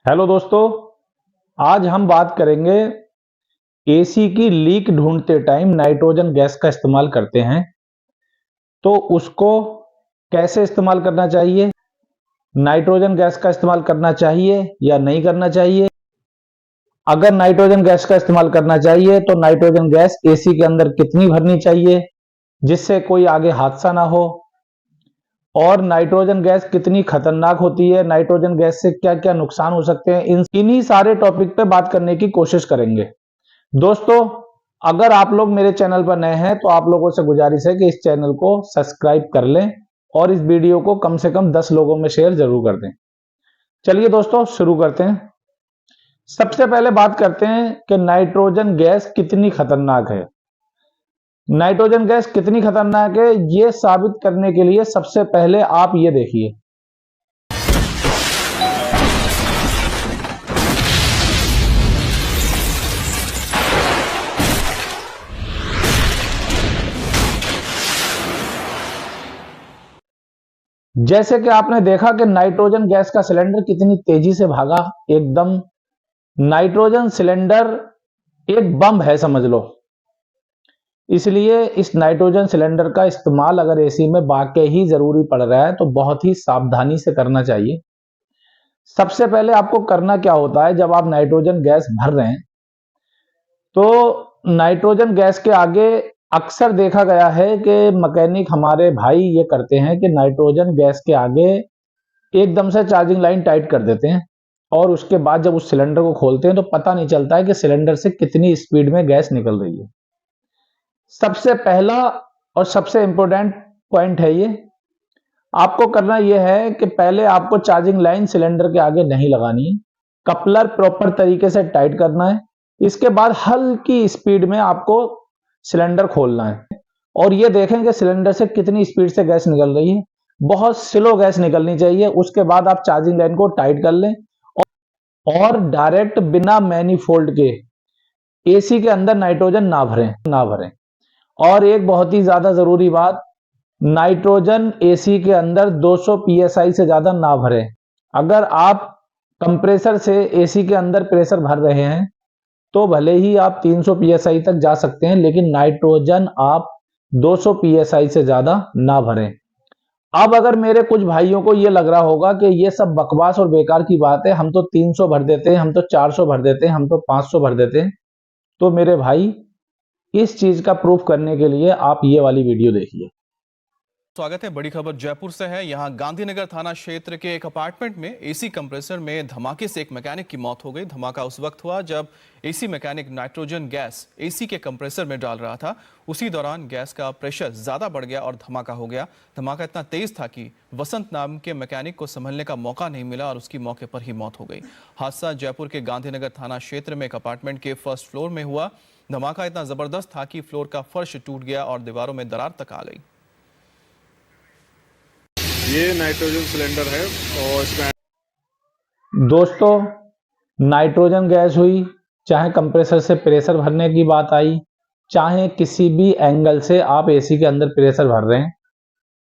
Hello दोस्तों, आज हम बात करेंगे एसी की लीक ढूंढते टाइम नाइट्रोजन गैस का इस्तेमाल करते हैं तो उसको कैसे इस्तेमाल करना चाहिए, नाइट्रोजन गैस का इस्तेमाल करना चाहिए या नहीं करना चाहिए। अगर नाइट्रोजन गैस का इस्तेमाल करना चाहिए तो नाइट्रोजन गैस एसी के अंदर कितनी भरनी चाहिए जिससे कोई आगे हादसा ना हो, और नाइट्रोजन गैस कितनी खतरनाक होती है, नाइट्रोजन गैस से क्या क्या नुकसान हो सकते हैं, इन्हीं सारे टॉपिक पे बात करने की कोशिश करेंगे। दोस्तों, अगर आप लोग मेरे चैनल पर नए हैं तो आप लोगों से गुजारिश है कि इस चैनल को सब्सक्राइब कर लें और इस वीडियो को कम से कम 10 लोगों में शेयर जरूर कर दें। चलिए दोस्तों, शुरू करते हैं। सबसे पहले बात करते हैं कि नाइट्रोजन गैस कितनी खतरनाक है। नाइट्रोजन गैस कितनी खतरनाक है ये साबित करने के लिए सबसे पहले आप ये देखिए। जैसे कि आपने देखा कि नाइट्रोजन गैस का सिलेंडर कितनी तेजी से भागा। एकदम नाइट्रोजन सिलेंडर एक बम है समझ लो, इसलिए इस नाइट्रोजन सिलेंडर का इस्तेमाल अगर एसी में वाकई ही जरूरी पड़ रहा है तो बहुत ही सावधानी से करना चाहिए। सबसे पहले आपको करना क्या होता है, जब आप नाइट्रोजन गैस भर रहे हैं तो नाइट्रोजन गैस के आगे अक्सर देखा गया है कि मैकेनिक हमारे भाई ये करते हैं कि नाइट्रोजन गैस के आगे एकदम से चार्जिंग लाइन टाइट कर देते हैं और उसके बाद जब उस सिलेंडर को खोलते हैं तो पता नहीं चलता है कि सिलेंडर से कितनी स्पीड में गैस निकल रही है। सबसे पहला और सबसे इंपॉर्टेंट पॉइंट है ये, आपको करना यह है कि पहले आपको चार्जिंग लाइन सिलेंडर के आगे नहीं लगानी है, कपलर प्रॉपर तरीके से टाइट करना है। इसके बाद हल्की स्पीड में आपको सिलेंडर खोलना है और ये देखें कि सिलेंडर से कितनी स्पीड से गैस निकल रही है। बहुत स्लो गैस निकलनी चाहिए। उसके बाद आप चार्जिंग लाइन को टाइट कर लें और डायरेक्ट बिना मैनिफोल्ड के एसी के अंदर नाइट्रोजन ना भरें। और एक बहुत ही ज्यादा जरूरी बात, नाइट्रोजन एसी के अंदर 200 psi से ज्यादा ना भरें। अगर आप कंप्रेसर से एसी के अंदर प्रेशर भर रहे हैं तो भले ही आप 300 psi तक जा सकते हैं, लेकिन नाइट्रोजन आप 200 psi से ज्यादा ना भरें। अब अगर मेरे कुछ भाइयों को ये लग रहा होगा कि ये सब बकवास और बेकार की बात है, हम तो 300 भर देते हैं, हम तो 400 भर देते हैं, हम तो 500 भर देते हैं, तो मेरे भाई इस चीज का प्रूफ करने के लिए आप ये वाली वीडियो देखिए। स्वागत है। बड़ी खबर जयपुर से है। यहां गांधीनगर थाना क्षेत्र के एक अपार्टमेंट में एसी कंप्रेसर में धमाके से एक मैकेनिक की मौत हो गई। धमाका उस वक्त हुआ जब AC mechanic nitrogen gas AC के कंप्रेसर में डाल रहा था। उसी दौरान गैस का प्रेशर ज्यादा बढ़ गया और धमाका हो गया। धमाका इतना तेज था कि वसंत नाम के मैकेनिक को संभलने का मौका नहीं मिला और उसकी मौके पर ही मौत हो गई। हादसा जयपुर के गांधीनगर थाना क्षेत्र में एक अपार्टमेंट के फर्स्ट फ्लोर में हुआ। धमाका इतना जबरदस्त था कि फ्लोर का फर्श टूट गया और दीवारों में दरार तक आ गई। ये नाइट्रोजन सिलेंडर है और इसमें दोस्तों, नाइट्रोजन गैस हुई, चाहे कंप्रेसर से प्रेशर भरने की बात आई, चाहे किसी भी एंगल से आप एसी के अंदर प्रेशर भर रहे हैं।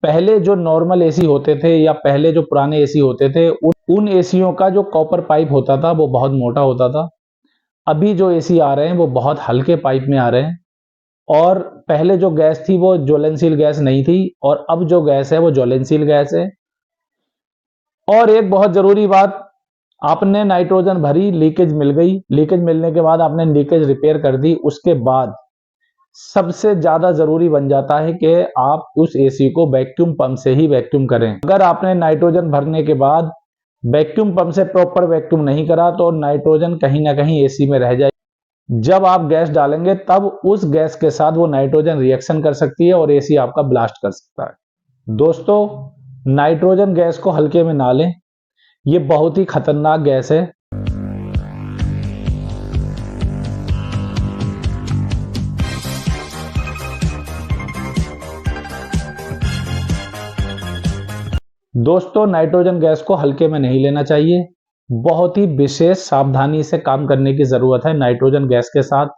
पहले जो नॉर्मल एसी होते थे या पहले जो पुराने एसी होते थे उन एसीओ का जो कॉपर पाइप होता था वो बहुत मोटा होता था। अभी जो एसी आ रहे हैं वो बहुत हल्के पाइप में आ रहे हैं और पहले जो गैस थी वो ज्वलनशील गैस नहीं थी और अब जो गैस है वो ज्वलनशील गैस है। और एक बहुत जरूरी बात, आपने नाइट्रोजन भरी, लीकेज मिल गई, लीकेज मिलने के बाद आपने लीकेज रिपेयर कर दी, उसके बाद सबसे ज्यादा जरूरी बन जाता है कि आप उस एसी को वैक्यूम पंप से ही वैक्यूम करें। अगर आपने नाइट्रोजन भरने के बाद वैक्यूम पंप से प्रॉपर वैक्यूम नहीं करा तो नाइट्रोजन कहीं ना कहीं एसी में रह जाए। जब आप गैस डालेंगे तब उस गैस के साथ वो नाइट्रोजन रिएक्शन कर सकती है और एसी आपका ब्लास्ट कर सकता है। दोस्तों, नाइट्रोजन गैस को हल्के में ना लें, ये बहुत ही खतरनाक गैस है। दोस्तों, नाइट्रोजन गैस को हल्के में नहीं लेना चाहिए। बहुत ही विशेष सावधानी से काम करने की जरूरत है नाइट्रोजन गैस के साथ।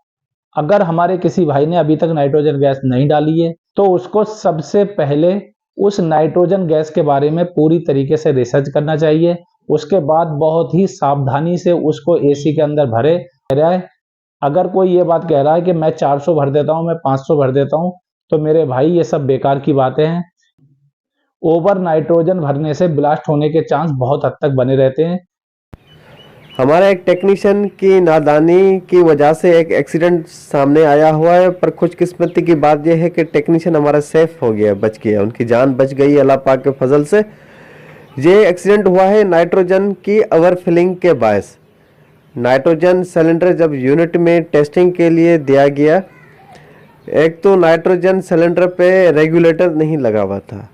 अगर हमारे किसी भाई ने अभी तक नाइट्रोजन गैस नहीं डाली है तो उसको सबसे पहले उस नाइट्रोजन गैस के बारे में पूरी तरीके से रिसर्च करना चाहिए उसके बाद बहुत ही सावधानी से उसको एसी के अंदर भरे रहा है। अगर कोई ये बात कह रहा है कि मैं 400 भर देता हूं, मैं 500 भर देता हूं, तो मेरे भाई ये सब बेकार की बातें हैं। ओवर नाइट्रोजन भरने से ब्लास्ट होने के चांस बहुत हद तक बने रहते हैं। हमारा एक टेक्नीशियन की नादानी की वजह से एक एक्सीडेंट सामने आया हुआ है, पर खुशकिस्मती की बात यह है कि टेक्नीशियन हमारा सेफ हो गया, बच गया, उनकी जान बच गई अल्लाह पाक के फजल से। ये एक्सीडेंट हुआ है नाइट्रोजन की ओवरफिलिंग के बायस। नाइट्रोजन सिलेंडर जब यूनिट में टेस्टिंग के लिए दिया गया, एक तो नाइट्रोजन सिलेंडर पे रेगुलेटर नहीं लगा हुआ था,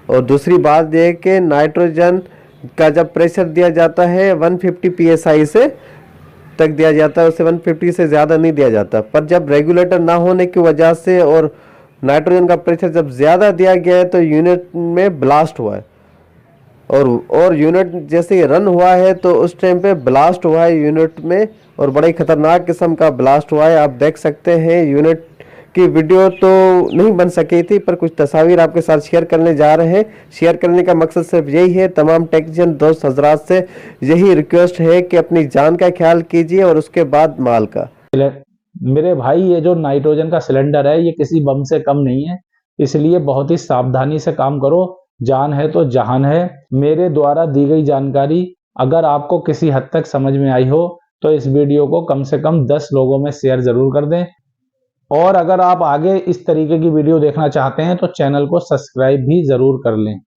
और दूसरी बात यह कि नाइट्रोजन का जब प्रेशर दिया जाता है 150 psi से तक दिया जाता है, उसे 150 से ज़्यादा नहीं दिया जाता। पर जब रेगुलेटर ना होने की वजह से और नाइट्रोजन का प्रेशर जब ज़्यादा दिया गया है तो यूनिट में ब्लास्ट हुआ है, और यूनिट जैसे ही रन हुआ है तो उस टाइम पे ब्लास्ट हुआ है यूनिट में, और बड़ा ही खतरनाक किस्म का ब्लास्ट हुआ है। आप देख सकते हैं यूनिट की वीडियो तो नहीं बन सकी थी, पर कुछ तस्वीर आपके साथ शेयर करने जा रहे हैं। शेयर करने का मकसद सिर्फ यही है, तमाम टेक्नीशियन दोस्त हजरात से यही रिक्वेस्ट है कि अपनी जान का ख्याल कीजिए और उसके बाद माल का। मेरे भाई ये जो नाइट्रोजन का सिलेंडर है ये किसी बम से कम नहीं है, इसलिए बहुत ही सावधानी से काम करो। जान है तो जहान है। मेरे द्वारा दी गई जानकारी अगर आपको किसी हद तक समझ में आई हो तो इस वीडियो को कम से कम 10 लोगों में शेयर जरूर कर दें, और अगर आप आगे इस तरीके की वीडियो देखना चाहते हैं तो चैनल को सब्सक्राइब भी जरूर कर लें।